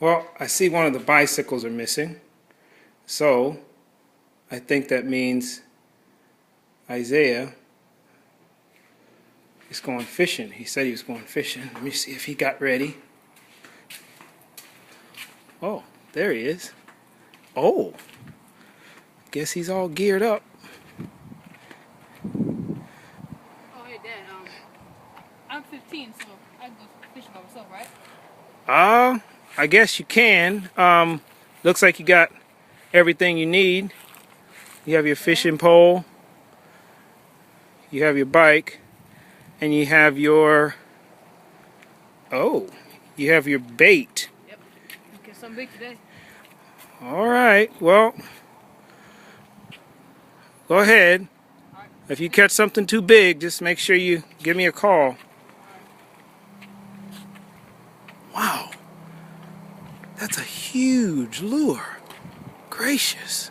Well, I see one of the bicycles are missing. So, I think that means Isaiah is going fishing. He said he was going fishing. Let me see if he got ready. Oh, there he is. Oh, guess he's all geared up. Oh, hey, Dad, I'm 15, so I can go fishing by myself, right? I guess you can. Looks like you got everything you need. You have your fishing pole, you have your bike, and you have your, you have your bait. Yep. Get some big today. All right, well, go ahead. All right. If you catch something too big, just make sure you give me a call. Wow, that's a huge lure. Gracious.